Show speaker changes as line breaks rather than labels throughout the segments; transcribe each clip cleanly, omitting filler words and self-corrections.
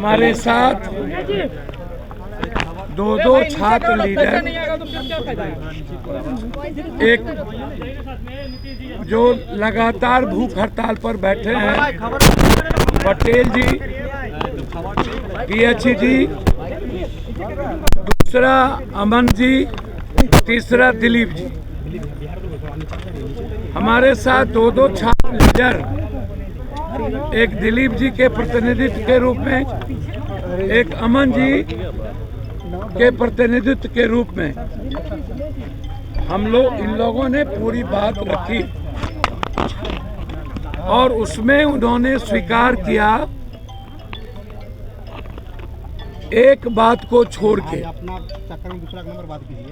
हमारे साथ दो छात्र लीडर, एक जो लगातार भूख हड़ताल पर बैठे हैं पटेल जी, पीएचई जी, दूसरा अमन जी, तीसरा दिलीप जी। हमारे साथ दो छात्र लीडर, एक दिलीप जी के प्रतिनिधित्व के रूप में, एक अमन जी के प्रतिनिधित्व के रूप में इन लोगों ने पूरी बात रखी और उसमें उन्होंने स्वीकार किया एक बात को छोड़ के,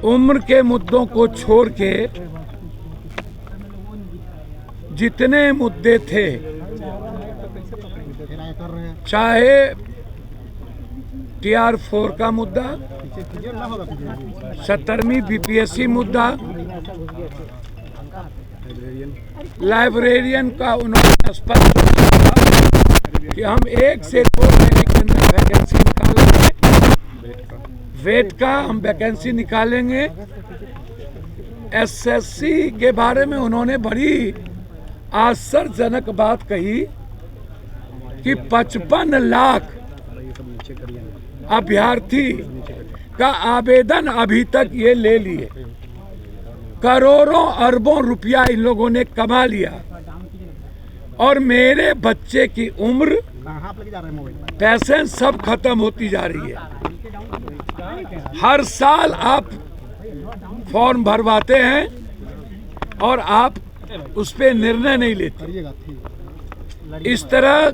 उम्र के मुद्दों को छोड़ के जितने मुद्दे थे, चाहे TR4 का मुद्दा, 70वीं BPSC मुद्दा, लाइब्रेरियन का उन्होंने स्पष्ट किया कि हम 1 से 2 महीने के अंदर वैकेंसी निकालेंगे, वेट का हम वैकेंसी निकालेंगे। SSC के बारे में उन्होंने बड़ी आश्चर्यजनक बात कही कि 55 लाख अभ्यर्थी का आवेदन अभी तक ये ले लिए, करोड़ों अरबों रुपया इन लोगों ने कमा लिया और मेरे बच्चे की उम्र, पैसे सब खत्म होती जा रही है। हर साल आप फॉर्म भरवाते हैं और आप उस पर निर्णय नहीं लेते। इस तरह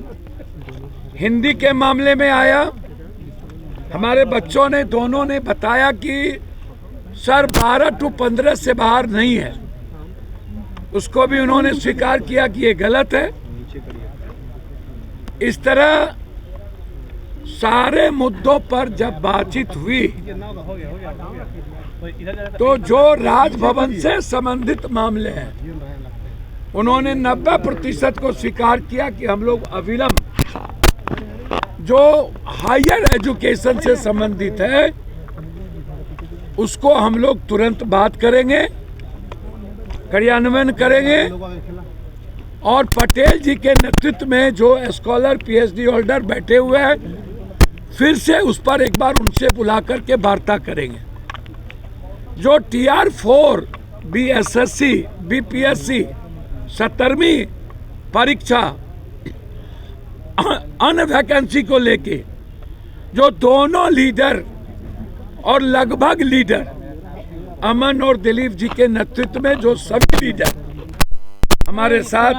हिंदी के मामले में आया, हमारे बच्चों ने दोनों ने बताया कि सर 12 to 15 से बाहर नहीं है, उसको भी उन्होंने स्वीकार किया कि ये गलत है। इस तरह सारे मुद्दों पर जब बातचीत हुई तो जो राजभवन से संबंधित मामले हैं उन्होंने 90% को स्वीकार किया कि हम लोग अविलंब जो हायर एजुकेशन से संबंधित है उसको हम लोग तुरंत बात करेंगे, कार्यान्वयन करेंगे और पटेल जी के नेतृत्व में जो स्कॉलर PhD होल्डर बैठे हुए हैं फिर से उस पर एक बार उनसे बुला करके वार्ता करेंगे। जो TR4 BSSC BPSC 70वीं परीक्षा अन्य वैकेंसी को लेके जो दोनों लीडर और लगभग लीडर अमन और दिलीप जी के नेतृत्व में जो सभी लीडर हमारे साथ,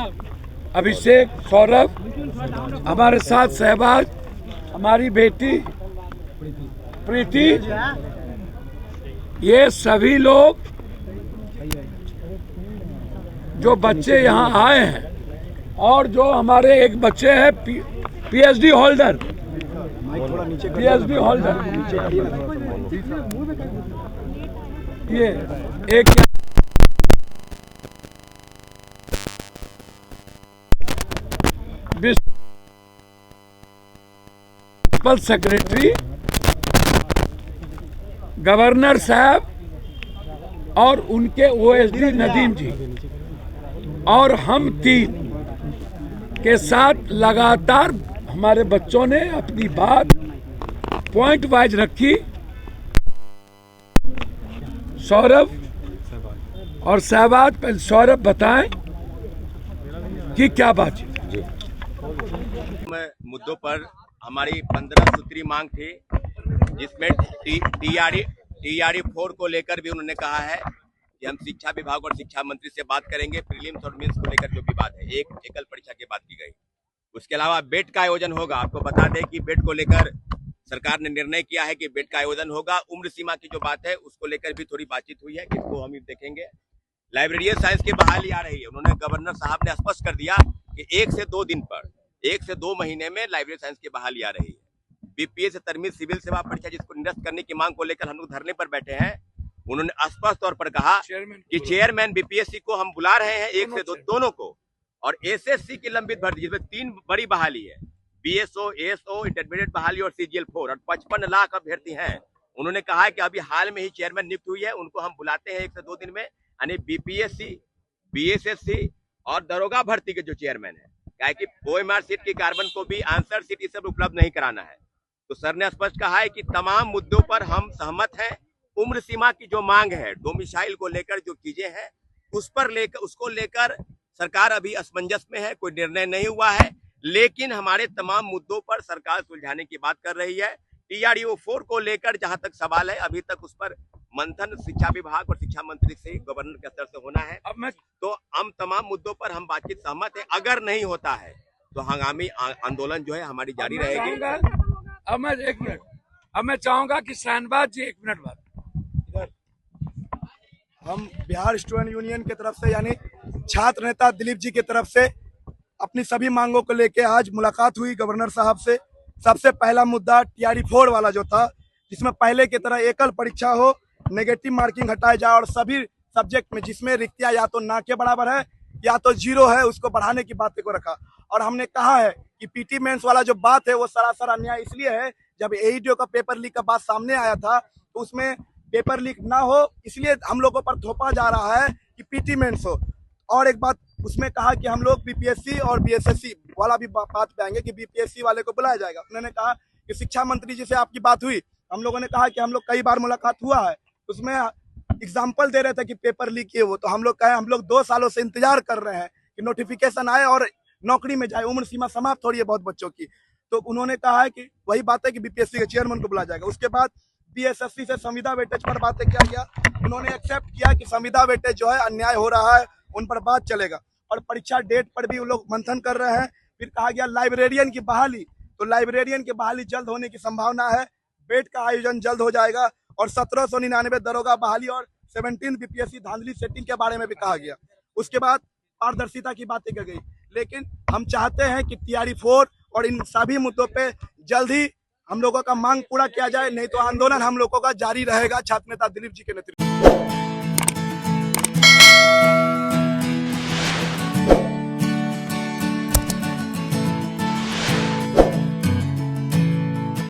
अभिषेक, सौरभ, हमारे साथ सहबाज, हमारी बेटी प्रीति, ये सभी लोग जो बच्चे यहाँ आए हैं और जो हमारे एक बच्चे हैं PhD होल्डर, ये एक प्रिंसिपल सेक्रेटरी, गवर्नर साहब और उनके OSD नदीम जी और हम तीन के साथ लगातार हमारे बच्चों ने अपनी बात पॉइंट वाइज रखी। सौरभ और सहबाज, पहले सौरभ बताएं कि क्या बात है।
मुद्दों पर हमारी 15 सूत्री मांग थी, जिसमें TRE4 को लेकर भी उन्होंने कहा है कि हम शिक्षा विभाग और शिक्षा मंत्री से बात करेंगे। प्रीलिम्स और मेंस को लेकर जो भी बात है, एक एकल परीक्षा की बात की गई। उसके अलावा बेट का आयोजन होगा। आपको बता दें कि बेट को लेकर सरकार ने निर्णय किया है कि बेट का आयोजन होगा। उम्र सीमा की जो बात है उसको लेकर भी थोड़ी बातचीत हुई है, जिसको हम देखेंगे। लाइब्रेरियन साइंस की बहाली आ रही है। उन्होंने गवर्नर साहब ने स्पष्ट कर दिया कि 1 से 2 दिन पर, 1 से 2 महीने में लाइब्रेरी साइंस की बहाली आ रही है। BPS से तरमीम सिविल सेवा परीक्षा जिसको निरस्त करने की मांग को लेकर हम लोग धरने पर बैठे हैं। उन्होंने स्पष्ट तौर पर कहा कि चेयरमैन BPSC को हम बुला रहे हैं, 1 से 2 दोनों को, और SSC की लंबित भर्ती जिसमें 3 बड़ी बहाली है, बीएसओ, एएसओ, इंटरमीडिएट बहाली और सीजीएल 4 और 55 लाख अभ्यर्थी हैं। उन्होंने कहा है कि अभी हाल में ही चेयरमैन नियुक्त हुई है, उनको हम बुलाते हैं 1 से 2 दिन में, यानी बीपीएससी, बीएसएससी और दरोगा भर्ती के जो चेयरमैन है, क्या है कि ओएमआर सीट की कार्बन को भी आंसर सीट ये सब उपलब्ध नहीं कराना है। तो सर ने स्पष्ट कहा है कि तमाम मुद्दों पर हम सहमत हैं। उम्र सीमा की जो मांग है, डोमिसाइल को लेकर जो चीजें हैं, उसको लेकर सरकार अभी असमंजस में है, कोई निर्णय नहीं हुआ है, लेकिन हमारे तमाम मुद्दों पर सरकार सुलझाने की बात कर रही है। TRDO 4 को लेकर जहां तक सवाल है, अभी तक उस पर मंथन शिक्षा विभाग और शिक्षा मंत्री से, गवर्नर के स्तर से होना है। तो हम तमाम मुद्दों पर हम बातचीत सहमत है। अगर नहीं होता है तो हंगामी आंदोलन जो है हमारी जारी रहेगी।
अब मैं चाहूंगा कि शाहनवाज जी 1 मिनट बाद।
हम बिहार स्टूडेंट यूनियन की तरफ से, यानी छात्र नेता दिलीप जी की तरफ से अपनी सभी मांगों को लेकर आज मुलाकात हुई गवर्नर साहब से। सबसे पहला मुद्दा TRD 4 वाला जो था, जिसमें पहले की तरह एकल परीक्षा हो, नेगेटिव मार्किंग हटाया जाए और सभी सब्जेक्ट में जिसमें रिक्तियां या तो ना के बराबर है या तो 0 है, उसको बढ़ाने की बात को रखा। और हमने कहा है कि PT मेंस वाला जो बात है वो सरासर अन्याय इसलिए है, जब AEDO का पेपर लीक का बात सामने आया था तो उसमें पेपर लीक ना हो इसलिए हम लोगों पर थोपा जा रहा है कि PT मेंस हो। और एक बात उसमें कहा कि हम लोग BPSC और BSSC वाला भी बात पे आएंगे कि BPSC वाले को बुलाया जाएगा। उन्होंने कहा कि शिक्षा मंत्री जी से आपकी बात हुई, हम लोगों ने कहा कि हम लोग कई बार मुलाकात हुआ है, उसमें एग्जाम्पल दे रहे थे कि पेपर लीक किए वो, तो हम लोग कहे हम लोग 2 सालों से इंतजार कर रहे हैं कि नोटिफिकेशन आए और नौकरी में जाए, उम्र सीमा समाप्त हो रही है बहुत बच्चों की। तो उन्होंने कहा है कि वही बात है कि BPSC के चेयरमैन को बुलाया जाएगा। उसके बाद BSSC से संविदा वेटेज पर बातें किया गया, उन्होंने एक्सेप्ट किया कि संविदा वेटेज जो है अन्याय हो रहा है, उन पर बात चलेगा। और परीक्षा डेट पर भी उन लोग मंथन कर रहे हैं। फिर कहा गया लाइब्रेरियन की बहाली, तो लाइब्रेरियन की बहाली जल्द होने की संभावना है, बेड का आयोजन जल्द हो जाएगा। और 1799 दरोगा बहाली और 17 BPSC धांधली सेटिंग के बारे में भी कहा गया। उसके बाद पारदर्शिता की बातें की गई, लेकिन हम चाहते हैं कि TRD 4 और इन सभी मुद्दों पे जल्द ही हम लोगों का मांग पूरा किया जाए, नहीं तो आंदोलन हम लोगों का जारी रहेगा छात्र नेता दिलीप जी के नेतृत्व।